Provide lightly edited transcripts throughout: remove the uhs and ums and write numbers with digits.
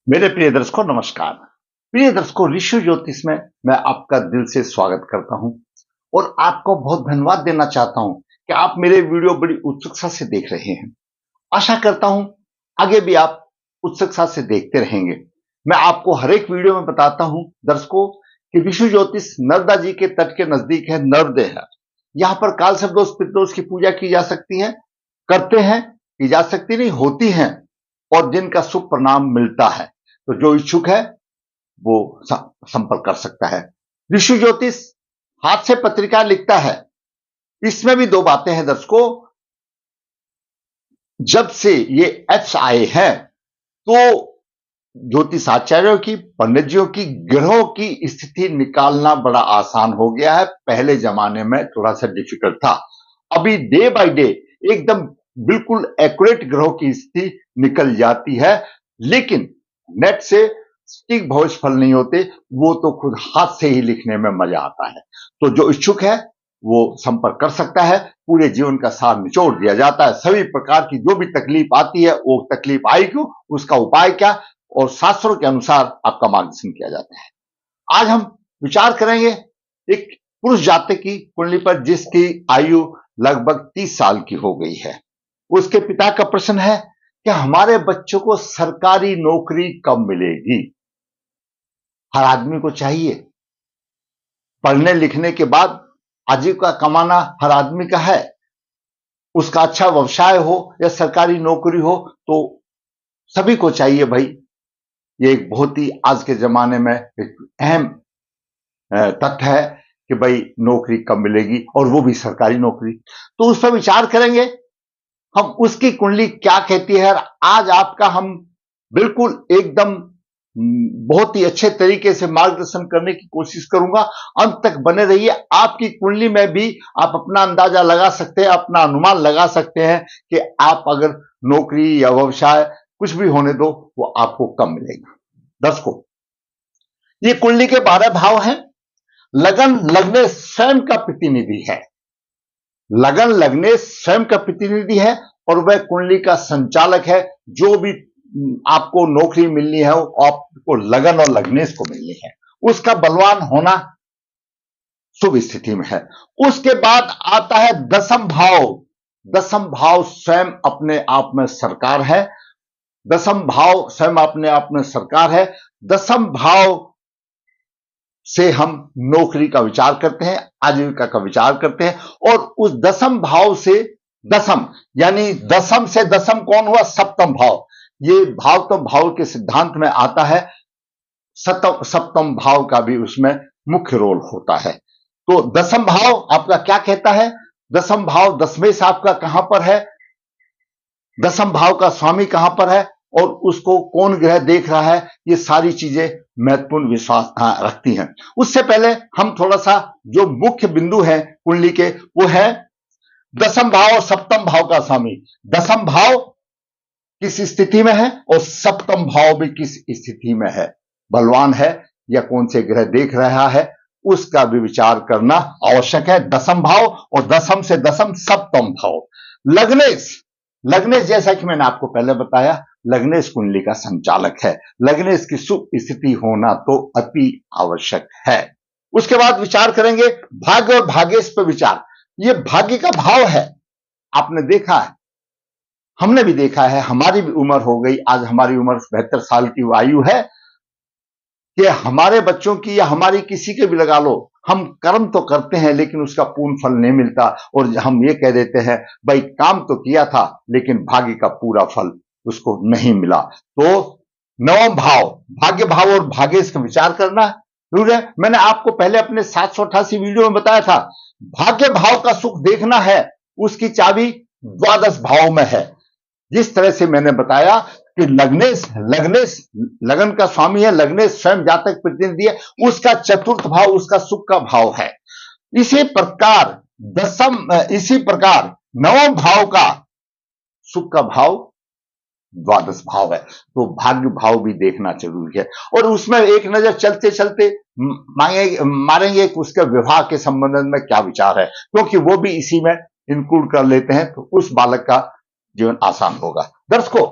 मेरे प्रिय दर्शकों नमस्कार। प्रिय दर्शकों, ऋषि ज्योतिष में मैं आपका दिल से स्वागत करता हूं और आपको बहुत धन्यवाद देना चाहता हूं कि आप मेरे वीडियो बड़ी उत्सुकता से देख रहे हैं। आशा करता हूं आगे भी आप उत्सुकता से देखते रहेंगे। मैं आपको हर एक वीडियो में बताता हूं दर्शकों कि ऋषि ज्योतिष नर्मदा जी के तट के नजदीक है, नर्मदे है। यहाँ पर काल सर्पदोष पितृदोष की पूजा की जा सकती है, करते हैं, की जा सकती नहीं होती है और जिनका शुभ परिणाम मिलता है। तो जो इच्छुक है वो संपर्क कर सकता है। ऋषि ज्योतिष हाथ से पत्रिका लिखता है। इसमें भी दो बातें हैं दर्शकों। जब से ये एप्स आए हैं तो ज्योतिष आचार्यों की, पंडित जियों की ग्रहों की स्थिति निकालना बड़ा आसान हो गया है। पहले जमाने में थोड़ा सा डिफिकल्ट था। अभी डे बाय डे एकदम बिल्कुल एक्यूरेट ग्रहों की स्थिति निकल जाती है, लेकिन नेट से सटीक भविष्य फल नहीं होते, वो तो खुद हाथ से ही लिखने में मजा आता है। तो जो इच्छुक है वो संपर्क कर सकता है। पूरे जीवन का सार निचोड़ दिया जाता है। सभी प्रकार की जो भी तकलीफ आती है, वो तकलीफ आई क्यों, उसका उपाय क्या, और शास्त्रों के अनुसार आपका मार्गदर्शन किया जाता है। आज हम विचार करेंगे एक पुरुष जातक की कुंडली पर जिसकी आयु लगभग 30 साल की हो गई है। उसके पिता का प्रश्न है कि हमारे बच्चों को सरकारी नौकरी कब मिलेगी। हर आदमी को चाहिए। पढ़ने लिखने के बाद आजीविका कमाना हर आदमी का है। उसका अच्छा व्यवसाय हो या सरकारी नौकरी हो तो सभी को चाहिए भाई। ये एक बहुत ही आज के जमाने में एक अहम तथ्य है कि भाई नौकरी कब मिलेगी और वो भी सरकारी नौकरी। तो उस पर विचार करेंगे हम, उसकी कुंडली क्या कहती है। आज आपका हम बिल्कुल एकदम बहुत ही अच्छे तरीके से मार्गदर्शन करने की कोशिश करूंगा। अंत तक बने रहिए। आपकी कुंडली में भी आप अपना अंदाजा लगा सकते हैं, अपना अनुमान लगा सकते हैं कि आप अगर नौकरी या व्यवसाय कुछ भी होने दो वो आपको कब मिलेगा। दर्शकों, ये कुंडली के 12 भाव हैं। लगन लगने स्वयं का प्रतिनिधि है। लगन लगने स्वयं का प्रतिनिधि है और वह कुंडली का संचालक है। जो भी आपको नौकरी मिलनी है वो आपको लगन और लगनेश को मिलनी है। उसका बलवान होना शुभ स्थिति में है। उसके बाद आता है दसम भाव। दसम भाव स्वयं अपने आप में सरकार है। दसम भाव स्वयं अपने आप में सरकार है। दसम भाव से हम नौकरी का विचार करते हैं, आजीविका का विचार करते हैं। और उस दसम भाव से दसम, यानी दसम से दसम कौन हुआ? सप्तम भाव। ये भाव तो भाव के सिद्धांत में आता है। सप्तम भाव का भी उसमें मुख्य रोल होता है। तो दसम भाव आपका क्या कहता है? दसम भाव दशमेश आपका कहां पर है? दसम भाव का स्वामी कहां पर है और उसको कौन ग्रह देख रहा है? ये सारी चीजें महत्वपूर्ण विश्वास रखती हैं। उससे पहले हम थोड़ा सा जो मुख्य बिंदु है कुंडली के, वो है दसम भाव और सप्तम भाव का स्वामी। दसम भाव किस स्थिति में है और सप्तम भाव भी किस स्थिति में है, बलवान है या कौन से ग्रह देख रहा है, उसका भी विचार करना आवश्यक है। दसम भाव और दसम से दसम सप्तम भाव। लग्नेश, लग्नेश जैसा कि मैंने आपको पहले बताया, लग्नेश कुंडली का संचालक है। लग्नेश की शुभ स्थिति होना तो अति आवश्यक है। उसके बाद विचार करेंगे भाग्य और भाग्येश पर विचार। ये भाग्य का भाव है। आपने देखा है, हमने भी देखा है, हमारी भी उम्र हो गई, आज हमारी उम्र 72 साल की आयु है, कि हमारे बच्चों की या हमारी किसी के भी लगा लो, हम कर्म तो करते हैं लेकिन उसका पूर्ण फल नहीं मिलता और हम ये कह देते हैं भाई काम तो किया था लेकिन भाग्य का पूरा फल उसको नहीं मिला। तो नवम भाव, भाग्य भाव और भाग्येश का विचार करना जरूर है। मैंने आपको पहले अपने 788 वीडियो में बताया था, भाग्य भाव का सुख देखना है, उसकी चाबी द्वादश भाव में है। जिस तरह से मैंने बताया कि लग्नेश, लग्नेश लगन का स्वामी है, लग्नेश स्वयं जातक प्रतिनिधि है, उसका चतुर्थ भाव उसका सुख का भाव है। इसी प्रकार इसी प्रकार नवम भाव का सुख का भाव द्वादश भाव है। तो भाग्य भाव भी देखना जरूरी है और उसमें एक नजर चलते चलते मारेंगे कि उसके विवाह के संबंध में क्या विचार है, क्योंकि वो भी इसी में इंक्लूड कर लेते हैं तो उस बालक का जीवन आसान होगा। दर्शकों,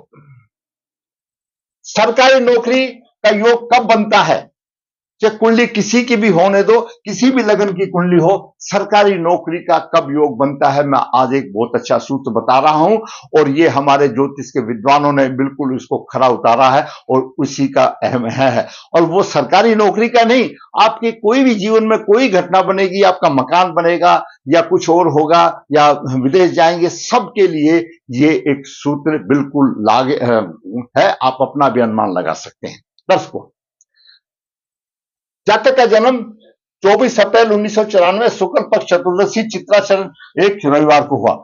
सरकारी नौकरी का योग कब बनता है? चाहे कुंडली किसी की भी होने दो, किसी भी लगन की कुंडली हो, सरकारी नौकरी का कब योग बनता है, मैं आज एक बहुत अच्छा सूत्र बता रहा हूं, और ये हमारे ज्योतिष के विद्वानों ने बिल्कुल इसको खरा उतारा है और उसी का अहम है। और वो सरकारी नौकरी का नहीं, आपके कोई भी जीवन में कोई घटना बनेगी, आपका मकान बनेगा या कुछ और होगा या विदेश जाएंगे, सबके लिए ये एक सूत्र बिल्कुल लागे है, आप अपना भी अनुमान लगा सकते हैं। दर्शकों, जातक का जन्म 24 अप्रैल 1994 शुक्ल पक्ष चतुर्दशी चित्रा चरण 1 रविवार को हुआ।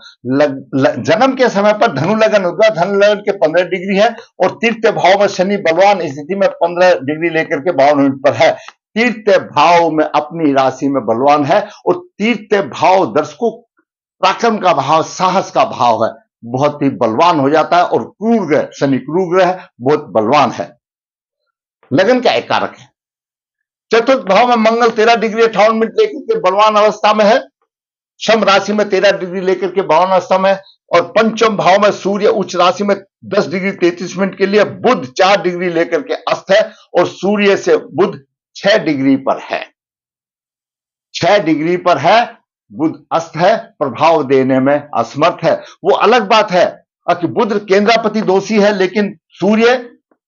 जन्म के समय पर धनु लगन होगा, धनु लगन के 15 डिग्री है और तृतीय भाव में शनि बलवान स्थिति में 15 डिग्री लेकर के 52 मिनट पर है। तृतीय भाव में अपनी राशि में बलवान है और तृतीय भाव दर्शकों पराक्रम का भाव, साहस का भाव है, बहुत ही बलवान हो जाता है। और क्रूर ग्रह शनि, क्रूर ग्रह बहुत बलवान है। लगन का एक कारक है। चतुर्थ भाव में मंगल 13 डिग्री 58 मिनट लेकर के बलवान अवस्था में है। शम राशि में 13 डिग्री लेकर के 52 अवस्था में, और पंचम भाव में सूर्य उच्च राशि में 10 डिग्री 33 मिनट के लिए, बुध 4 डिग्री लेकर के अस्त है और सूर्य से बुध 6 डिग्री पर है। 6 डिग्री पर है, बुध अस्त है, प्रभाव देने में असमर्थ है। वो अलग बात है कि बुध केंद्रापति दोषी है, लेकिन सूर्य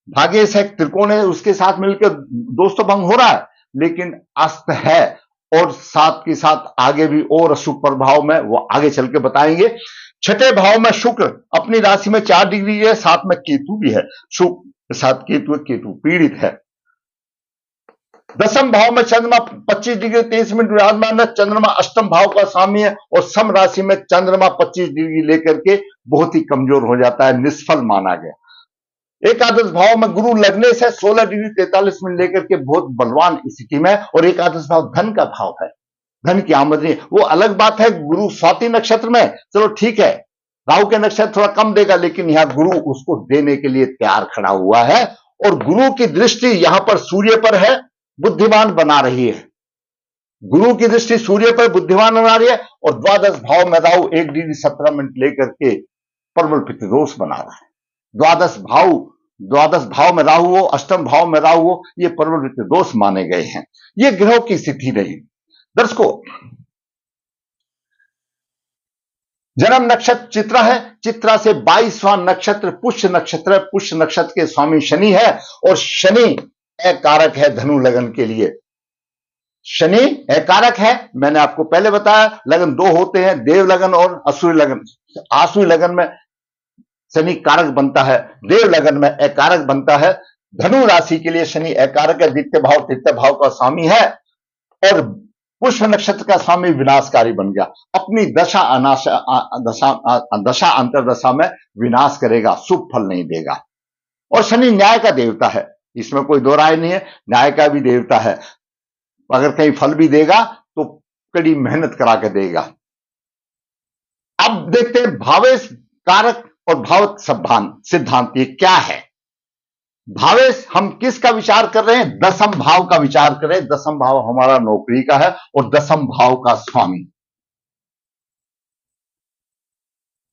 भाग्य से त्रिकोण है, उसके साथ मिलकर दोस्तों भंग हो रहा है, लेकिन अस्त है। और साथ के साथ आगे भी और अशुभ प्रभाव में वो आगे चल के बताएंगे। छठे भाव में शुक्र अपनी राशि में 4 डिग्री है, साथ में केतु भी है। शुक्र साथ केतु, केतु पीड़ित है। दसम भाव में चंद्रमा 25 डिग्री 23 मिनट विराजमान है। चंद्रमा अष्टम भाव का स्वामी है और सम राशि में चंद्रमा 25 डिग्री लेकर के बहुत ही कमजोर हो जाता है, निष्फल माना गया। एकादश भाव में गुरु लगने से 16 डिग्री 43 मिनट लेकर के बहुत बलवान स्थिति में, और एकादश भाव धन का भाव है, धन की आमदनी। वो अलग बात है, गुरु स्वाति नक्षत्र में, चलो ठीक है, राहु के नक्षत्र थोड़ा कम देगा, लेकिन यहां गुरु उसको देने के लिए तैयार खड़ा हुआ है। और गुरु की दृष्टि यहां पर सूर्य पर है, बुद्धिमान बना रही है। गुरु की दृष्टि सूर्य पर बुद्धिमान बना रही है, और द्वादश भाव में राहु 1 डिग्री 17 मिनट लेकर के प्रबल पितृदोष बना रहा है। द्वादश भाव में राहु हो, अष्टम भाव में राहु हो, ये प्रबल दोष माने गए हैं। ये ग्रहों की स्थिति रही। दर्शकों, जन्म नक्षत्र चित्रा है। चित्रा से 22वां नक्षत्र पुष्य नक्षत्र है। पुष्य नक्षत्र के स्वामी शनि है, और शनि कारक है धनु लगन के लिए। शनि कारक है, मैंने आपको पहले बताया, लगन 2 होते हैं, देव लगन और असुरी लगन। आसुरी लगन में शनि कारक बनता है, देव लगन में अकारक बनता है। धनु राशि के लिए शनि अकारक है, द्वितीय भाव तृतीय भाव का स्वामी है, और पुष्प नक्षत्र का स्वामी विनाशकारी बन गया। अपनी दशा अंतरदशा में विनाश करेगा, शुभ फल नहीं देगा। और शनि न्याय का देवता है, इसमें कोई दो राय नहीं है, न्याय का भी देवता है। अगर कहीं फल भी देगा तो कड़ी मेहनत करा के देगा। अब देखते हैं भावेश कारक और भाव सिद्धांत ये क्या है। भावेश हम किसका विचार कर रहे हैं? दसम भाव का विचार कर रहे हैं। दसम भाव हमारा नौकरी का है और दसम भाव का स्वामी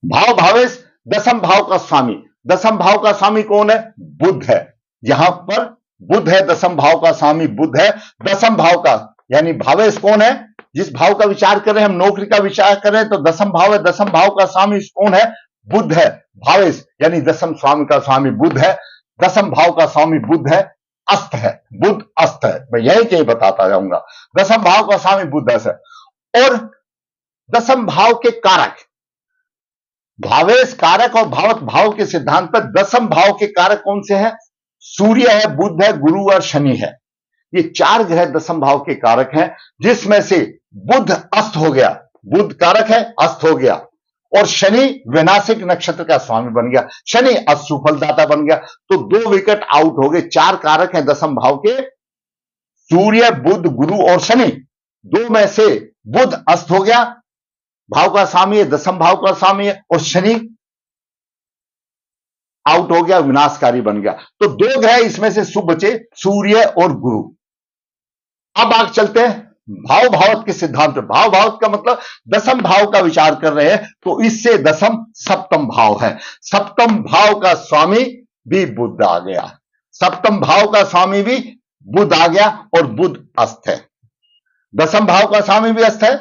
भावेश दसम भाव का स्वामी। दसम भाव का स्वामी कौन है? बुध है। यहां पर बुध है, दसम भाव का स्वामी बुध है। दसम भाव का यानी भावेश कौन है? जिस भाव का विचार कर रहे हैं हम, नौकरी का विचार कर रहे हैं, तो दसम भाव है। दसम भाव का स्वामी कौन है? बुध है। भावेश यानी दसम स्वामी का स्वामी बुध है। दसम भाव का स्वामी बुध है, अस्त है, बुध अस्त है। मैं यही कहीं बताता जाऊंगा। दसम भाव का स्वामी बुध अस्त है। और दसम भाव के कारक भावेश कारक और भाव के सिद्धांत पर दसम भाव के कारक कौन से हैं? सूर्य है, बुध है, गुरु और शनि है। ये 4 ग्रह दसम भाव के कारक हैं, जिसमें से बुध अस्त हो गया, बुध कारक है, अस्त हो गया। और शनि विनाशिक नक्षत्र का स्वामी बन गया, शनि असुफलदाता बन गया। तो 2 विकेट आउट हो गए। 4 कारक हैं दसम भाव के, सूर्य, बुध, गुरु और शनि। 2 में से बुध अस्त हो गया, भाव का स्वामी है, दसम भाव का स्वामी है, और शनि आउट हो गया, विनाशकारी बन गया। तो 2 ग्रह इसमें से शुभ बचे, सूर्य और गुरु। अब आगे चलते हैं भाव भावत के सिद्धांत। भाव भावत का मतलब दसम भाव का विचार कर रहे हैं, तो इससे दसम सप्तम भाव है। सप्तम भाव का स्वामी भी बुध आ गया। सप्तम भाव का स्वामी भी बुध आ गया और बुध अस्त है। दसम भाव का स्वामी भी अस्त है,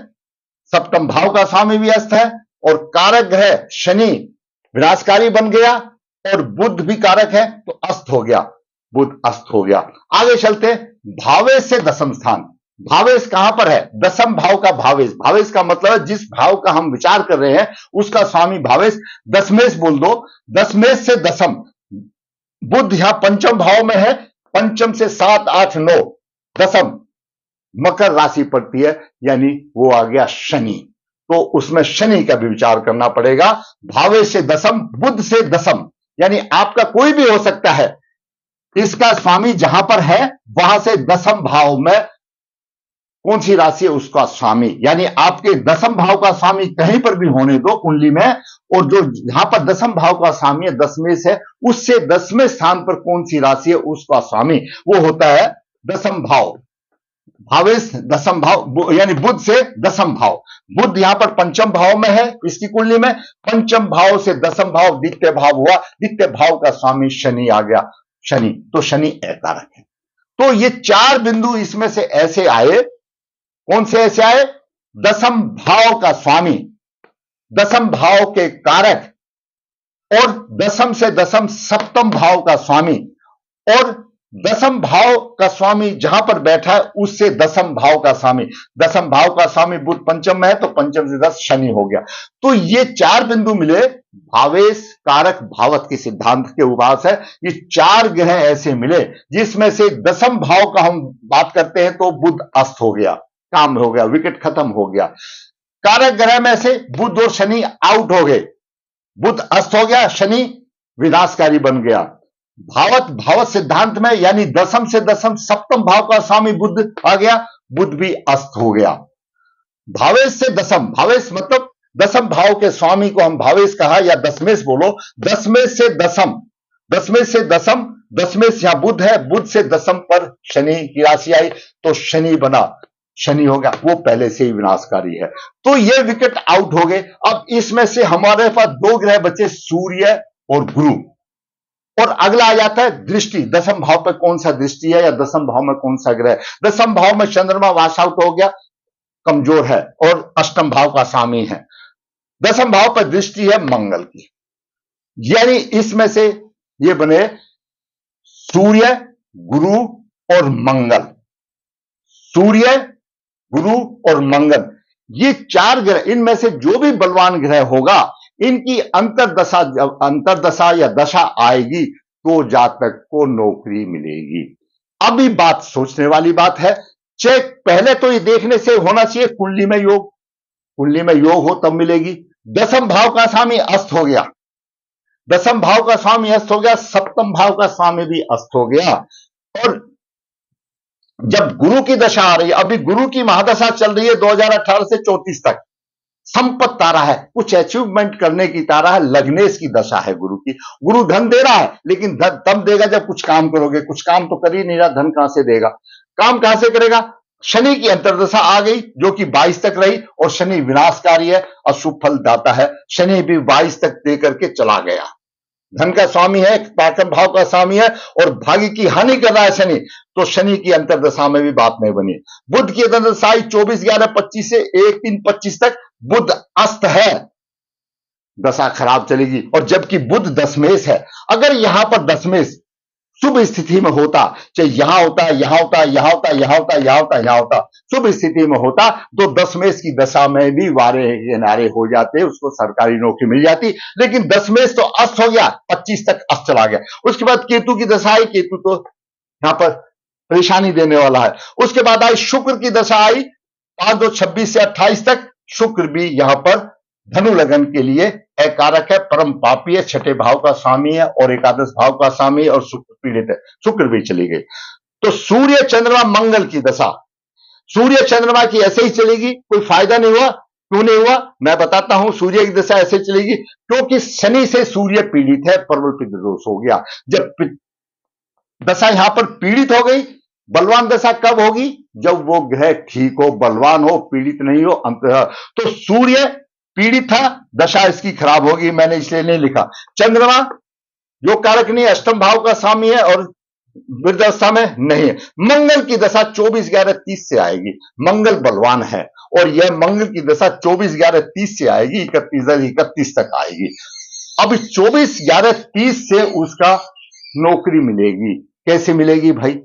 सप्तम भाव का स्वामी भी अस्त है, और कारक ग्रह शनि विनाशकारी बन गया और बुध भी कारक है, तो अस्त हो गया, बुध अस्त हो गया। आगे चलते, भावेश से दसम स्थान। भावेश कहां पर है? दसम भाव का भावेश। भावेश का मतलब है जिस भाव का हम विचार कर रहे हैं उसका स्वामी भावेश। दसमेश बोल दो, दसमेश से दसम। बुध यहां पंचम भाव में है, पंचम से 7, 8, 9, दसम मकर राशि पड़ती है, यानी वो आ गया शनि। तो उसमें शनि का भी विचार करना पड़ेगा। भावेश से दसम, बुध से दसम, यानी आपका कोई भी हो सकता है, इसका स्वामी जहां पर है वहां से दसम भाव में कौन सी राशि है उसका स्वामी, यानी आपके दसम भाव का स्वामी कहीं पर भी होने दो कुंडली में, और जो जहां पर दसम भाव का स्वामी है दसमेश है, उससे दसवें स्थान पर कौन सी राशि है उसका स्वामी, वो होता है दसम भाव। भावेश दसम भाव, यानी बुध से दसम भाव। बुध यहां पर पंचम भाव में है इसकी कुंडली में, पंचम भाव से दसम भाव द्वितीय भाव हुआ, द्वितीय भाव का स्वामी शनि आ गया, शनि। तो शनि एकारक है। तो ये 4 बिंदु इसमें से ऐसे आए, कौन से ऐसे आए? दसम भाव का स्वामी, दसम भाव के कारक, और दसम से दसम सप्तम भाव का स्वामी, और दसम भाव का स्वामी जहां पर बैठा है उससे दसम भाव का स्वामी। दसम भाव का स्वामी बुध पंचम में है, तो पंचम से 10 शनि हो गया। तो ये 4 बिंदु मिले, भावेश कारक भावत के सिद्धांत के उपास है। ये 4 ग्रह ऐसे मिले जिसमें से दसम भाव का हम बात करते हैं तो बुध अस्त हो गया, काम हो गया, विकेट खत्म हो गया। कारक ग्रह में से बुध और शनि आउट हो गए, बुध अस्त हो गया, शनि विनाशकारी बन गया। भावत सिद्धांत में यानी दसम से दसम सप्तम भाव का स्वामी बुध आ गया, बुध भी अस्त हो गया। भावेश से दसम, भावेश मतलब दसम भाव के स्वामी को हम भावेश कहा या दसमेश बोलो। दसमेश से दसम, दसमेश से दसम, दसमेश यहां बुध है, बुध से दसम पर शनि की राशि आई, तो शनि बना, शनि हो गया, वो पहले से ही विनाशकारी है। तो ये विकेट आउट हो गए। अब इसमें से हमारे पास 2 ग्रह बचे, सूर्य और गुरु, और अगला आ जाता है दृष्टि। दसम भाव पर कौन सा दृष्टि है या दसम भाव में कौन सा ग्रह है? दसम भाव में चंद्रमा वाश आउट हो गया, कमजोर है, और अष्टम भाव का स्वामी है। दसम भाव पर दृष्टि है मंगल की, यानी इसमें से ये बने सूर्य, गुरु और मंगल। सूर्य, गुरु और मंगल, ये 4 ग्रह, इनमें से जो भी बलवान ग्रह होगा, इनकी अंतरदशा या दशा आएगी तो जातक को नौकरी मिलेगी। अभी बात सोचने वाली बात है। चेक पहले तो ये देखने से होना चाहिए कुंडली में योग, कुंडली में योग हो तब मिलेगी। दसम भाव का स्वामी अस्त हो गया, दसम भाव का स्वामी अस्त हो गया, सप्तम भाव का स्वामी भी अस्त हो गया, और जब गुरु की दशा आ रही है, अभी गुरु की महादशा चल रही है 2018 से 34 तक, संपत्ति तारा है, कुछ अचीवमेंट करने की तारा है, लग्नेश की दशा है गुरु की। गुरु धन दे रहा है, लेकिन धन तब देगा जब कुछ काम करोगे, कुछ काम तो कर ही नहीं रहा, धन कहां से देगा, काम कहां से करेगा? शनि की अंतर्दशा आ गई जो कि 22 तक रही, और शनि विनाशकारी है, अशुभ फल दाता है। शनि भी 22 तक दे करके चला गया। धन का स्वामी है, पाचम भाव का स्वामी है, और भाग्य की हानि कर रहा है शनि, तो शनि की अंतर्दशा में भी बात नहीं बनी। बुध की अंतर्दशा 24/11/25 से 1/3/25 तक बुध अस्त है, दशा खराब चलेगी। और जबकि बुध दशमेश है, अगर यहां पर दशमेश शुभ स्थिति में होता, चाहे यहां होता, यहां होता, यहां होता, यहां होता, यहां होता, यहां होता, शुभ स्थिति में होता, तो दशमेश की दशा में भी वारे किनारे हो जाते, उसको सरकारी नौकरी मिल जाती। लेकिन दशमेश तो अस्त हो गया, 25 तक अस्त चला गया। उसके बाद केतु की दशा आई, केतु तो यहां पर परेशानी देने वाला है। उसके बाद आई शुक्र की दशा आई, 5/2/26 से 28 तक। शुक्र भी यहां पर धनु लगन के लिए अकारक है, परम पापी है, छठे भाव का स्वामी है और एकादश भाव का स्वामी है, और शुक्र पीड़ित है, शुक्र भी चली गई। तो सूर्य चंद्रमा मंगल की दशा, सूर्य चंद्रमा की ऐसे ही चलेगी, कोई फायदा नहीं हुआ। क्यों नहीं हुआ मैं बताता हूं। सूर्य की दशा ऐसे चलेगी क्योंकि शनि से सूर्य पीड़ित है, प्रबल पितृ दोष हो गया। जब दशा यहां पर पीड़ित हो गई, बलवान दशा कब होगी? जब वो ग्रह ठीक हो, बलवान हो, पीड़ित नहीं हो। तो सूर्य पीड़ित था, दशा इसकी खराब होगी, मैंने इसलिए नहीं लिखा। चंद्रमा जो कारक नहीं, अष्टम भाव का स्वामी है और वृद्धावस्था में नहीं है। मंगल की दशा 24/11/30 से आएगी। मंगल बलवान है और यह मंगल की दशा 24/11/30 से आएगी, 31 तक आएगी। अब 24/11/30 से उसका नौकरी मिलेगी। कैसे मिलेगी भाई?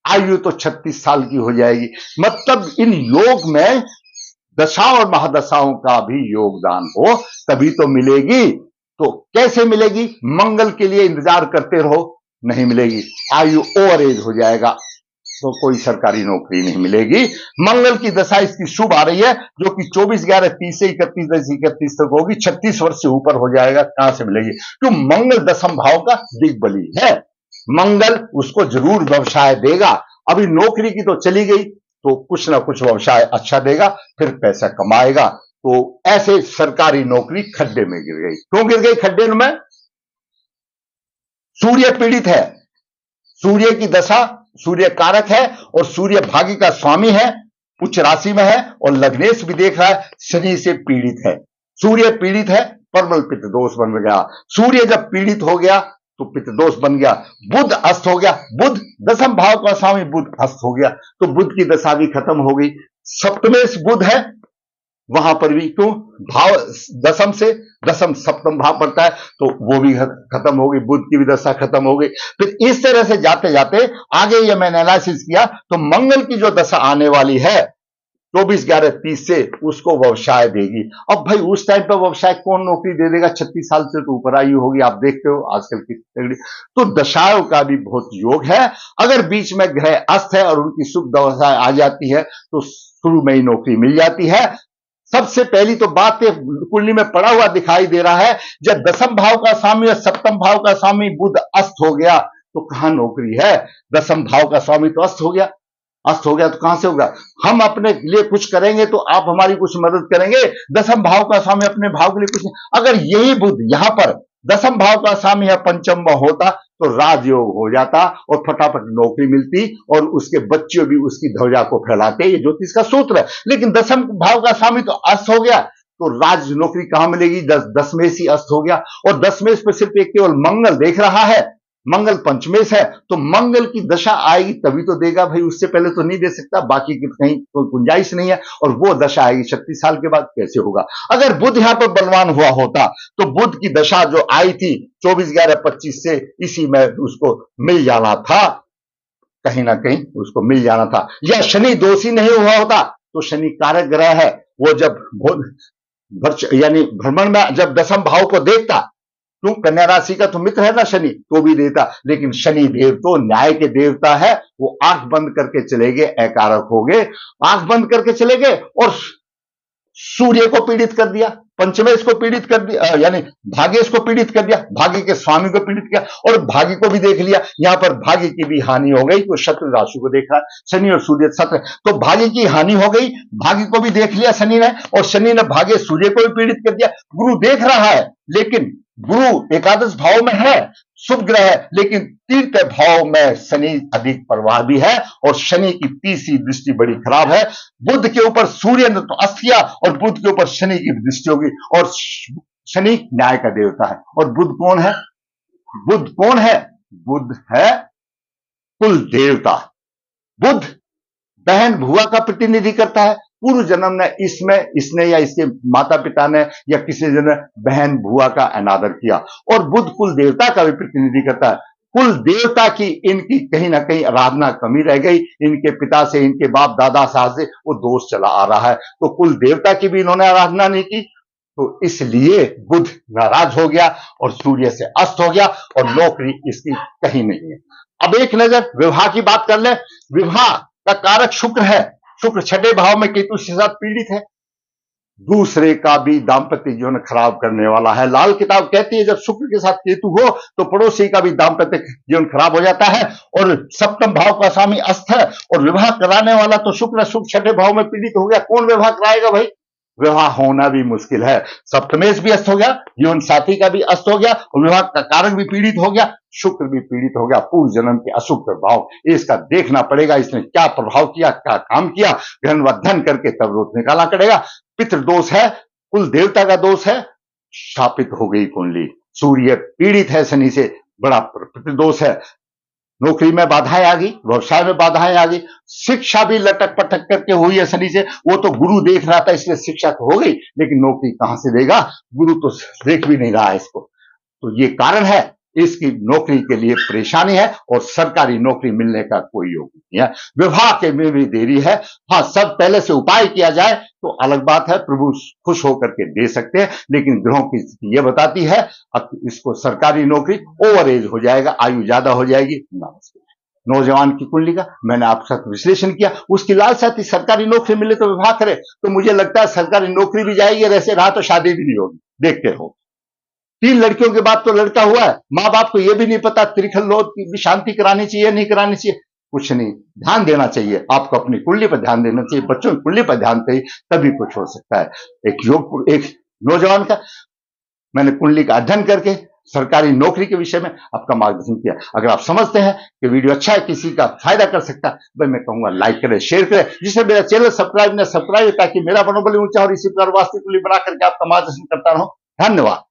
आयु तो 36 साल की हो जाएगी। मतलब इन योग में दशा और महादशाओं का भी योगदान हो तभी तो मिलेगी। तो कैसे मिलेगी? मंगल के लिए इंतजार करते रहो, नहीं मिलेगी। आयु ओवर एज हो जाएगा तो कोई सरकारी नौकरी नहीं मिलेगी। मंगल की दशा इसकी शुभ आ रही है जो कि 24/11/30 से 31/10/31 तक होगी। 36 वर्ष से ऊपर हो जाएगा, कहां से मिलेगी? क्यों? मंगल दशम भाव का दिग्बली है। मंगल उसको जरूर व्यवसाय देगा। अभी नौकरी की तो चली गई तो कुछ ना कुछ व्यवसाय अच्छा देगा, फिर पैसा कमाएगा। तो ऐसे सरकारी नौकरी खड्डे में गिर गई। क्यों गिर गई खड्डे में? सूर्य पीड़ित है। सूर्य की दशा, सूर्य कारक है और सूर्य भाग्य का स्वामी है, उच्च राशि में है और लग्नेश भी देख रहा है, शनि से पीड़ित है। सूर्य पीड़ित है, प्रबल पित्त दोष बन गया। सूर्य जब पीड़ित हो गया तो पित्त दोष बन गया। बुध अस्त हो गया। बुध दशम भाव का स्वामी बुध अस्त हो गया तो बुध की दशा भी खत्म हो गई। सप्तमेश बुध है, वहां पर भी क्यों? भाव दशम से दशम सप्तम भाव पड़ता है तो वो भी खत्म हो गई, बुध की भी दशा खत्म हो गई। फिर इस तरह से जाते जाते आगे ये मैंने एनालिसिस किया तो मंगल की जो दशा आने वाली है 24/11/30 से उसको व्यवसाय देगी। अब भाई उस टाइम पर व्यवसाय कौन नौकरी दे देगा? 36 साल से तो ऊपर आयु होगी, आप देखते हो आजकल की तो दशाओं का भी बहुत योग है। अगर बीच में ग्रह अस्त है और उनकी शुभ दशा आ जाती है तो शुरू में ही नौकरी मिल जाती है। सबसे पहली तो बात कुंडली में पड़ा हुआ दिखाई दे रहा है, जब दशम भाव का स्वामी और सप्तम भाव का स्वामी बुध अस्त हो गया तो कहां नौकरी है? दशम भाव का स्वामी तो अस्त हो गया। अस्त हो गया तो कहां से होगा? हम अपने लिए कुछ करेंगे तो आप हमारी कुछ मदद करेंगे। दशम भाव का स्वामी अपने भाव के लिए कुछ नहीं। अगर यही बुध यहां पर दशम भाव का स्वामी या पंचम में होता तो राजयोग हो जाता और फटाफट नौकरी मिलती और उसके बच्चे भी उसकी ध्वजा को फैलाते। ये ज्योतिष का सूत्र है। लेकिन दशम भाव का स्वामी तो अस्त हो गया तो राज नौकरी कहां मिलेगी? दसमेश ही अस्त हो गया और दसमेश पर सिर्फ एक केवल मंगल देख रहा है। मंगल पंचमेश है तो मंगल की दशा आएगी तभी तो देगा भाई, उससे पहले तो नहीं दे सकता। बाकी की कहीं कोई गुंजाइश नहीं है और वो दशा आएगी 36 साल के बाद, कैसे होगा? अगर बुध यहां पर बलवान हुआ होता तो बुध की दशा जो आई थी 24/11/25 से इसी में उसको मिल जाना था, कहीं ना कहीं उसको मिल जाना था। या शनि दोषी नहीं हुआ होता तो शनि कारक ग्रह है, वो जब यानी भ्रमण में जब दशम भाव को देखता, क्यों? कन्या राशि का तो मित्र है ना शनि, तो भी देता। लेकिन शनि देव तो न्याय के देवता है, वो आंख बंद करके चले गए, अकारक हो गए, आंख बंद करके चले गए और सूर्य को पीड़ित कर दिया, पंचमेश को पीड़ित कर दिया, यानी भाग्येश को पीड़ित कर दिया, भाग्य के स्वामी को पीड़ित किया और भाग्य को भी देख लिया। यहां पर भाग्य की भी हानि हो गई तो शत्रु राशि को देखा, शनि और सूर्य शत्रु, तो भाग्य की हानि हो गई, भाग्य को भी देख लिया शनि ने और शनि ने भाग्य सूर्य को भी पीड़ित कर दिया। गुरु देख रहा है लेकिन गुरु एकादश भाव में है, शुभ ग्रह है, लेकिन तीर्थ भाव में शनि अधिक प्रभावी है और शनि की तीसरी दृष्टि बड़ी खराब है। बुध के ऊपर सूर्य ने तो अस्त किया और बुध के ऊपर शनि की दृष्टि होगी और शनि न्याय का देवता है। और बुध कौन है? बुध कौन है? बुध है कुल देवता। बुध बहन भुआ का प्रतिनिधि करता है। पूर्व जन्म ने इसने या इसके माता पिता ने या किसी ने बहन भुआ का अनादर किया और बुध कुल देवता का भी प्रतिनिधि करता है। कुल देवता की इनकी कहीं ना कहीं आराधना कमी रह गई, इनके पिता से, इनके बाप दादा साहब से वो दोष चला आ रहा है, तो कुल देवता की भी इन्होंने आराधना नहीं की, तो इसलिए बुध नाराज हो गया और सूर्य से अस्त हो गया और नौकरी इसकी कहीं नहीं है। अब एक नजर विवाह की बात कर ले। विवाह का कारक शुक्र है, शुक्र छठे भाव में केतु के साथ पीड़ित है, दूसरे का भी दाम्पत्य जीवन खराब करने वाला है। लाल किताब कहती है जब शुक्र के साथ केतु हो तो पड़ोसी का भी दाम्पत्य जीवन खराब हो जाता है और सप्तम भाव का स्वामी अस्त है और विवाह कराने वाला तो शुक्र छठे भाव में पीड़ित हो गया। कौन विवाह कराएगा भाई? विवाह होना भी मुश्किल है। सप्तमेश भी अस्त हो गया, जीवन साथी का भी अस्त हो गया और विवाह का कारक भी पीड़ित हो गया, शुक्र भी पीड़ित हो गया। पूर्व जन्म के अशुभ प्रभाव इसका देखना पड़ेगा, इसने क्या प्रभाव किया, क्या काम किया, ग्रहण करके तब रोज निकालना पड़ेगा। पितृ दोष है, कुल देवता का दोष है, स्थापित हो गई कुंडली। सूर्य पीड़ित है शनि से, बड़ा पितृ दोष है। नौकरी में बाधाएं आ गई, व्यवसाय में बाधाएं आ गई, शिक्षा भी लटक पटक करके हुई है शनि से। वो तो गुरु देख रहा था इसलिए शिक्षा तो हो गई, लेकिन नौकरी कहां से देगा, गुरु तो देख भी नहीं रहा है इसको। तो ये कारण है, इसकी नौकरी के लिए परेशानी है और सरकारी नौकरी मिलने का कोई योग नहीं है। विवाह के में भी देरी है। हाँ, सब पहले से उपाय किया जाए तो अलग बात है, प्रभु खुश होकर के दे सकते हैं, लेकिन ग्रहों की स्थिति यह बताती है अब इसको सरकारी नौकरी ओवर एज हो जाएगा, आयु ज्यादा हो जाएगी ना। नौजवान की कुंडली का मैंने आपके साथ विश्लेषण किया, उसकी लालसा थी सरकारी नौकरी मिले तो विवाह करे, तो मुझे लगता है सरकारी नौकरी भी जाएगी और ऐसे रहा तो शादी भी नहीं होगी, देखते रहो। 3 लड़कियों के बाद तो लड़का हुआ है, माँ बाप को यह भी नहीं पता त्रिखल लोक की शांति करानी चाहिए नहीं करानी चाहिए, कुछ नहीं, ध्यान देना चाहिए आपको, अपनी कुंडली पर ध्यान देना चाहिए, बच्चों की कुंडली पर ध्यान दें, तभी कुछ हो सकता है। एक नौजवान का मैंने कुंडली का अध्ययन करके सरकारी नौकरी के विषय में आपका मार्गदर्शन किया। अगर आप समझते हैं कि वीडियो अच्छा है, किसी का फायदा कर सकता है, भाई मैं कहूंगा लाइक करें, शेयर करें, जिससे मेरा चैनल सब्सक्राइब ताकि मेरा मनोबल ऊंचा और इसी प्रकार वास्तविक कुंडली बना करके आपका मार्गदर्शन करता रहूं। धन्यवाद।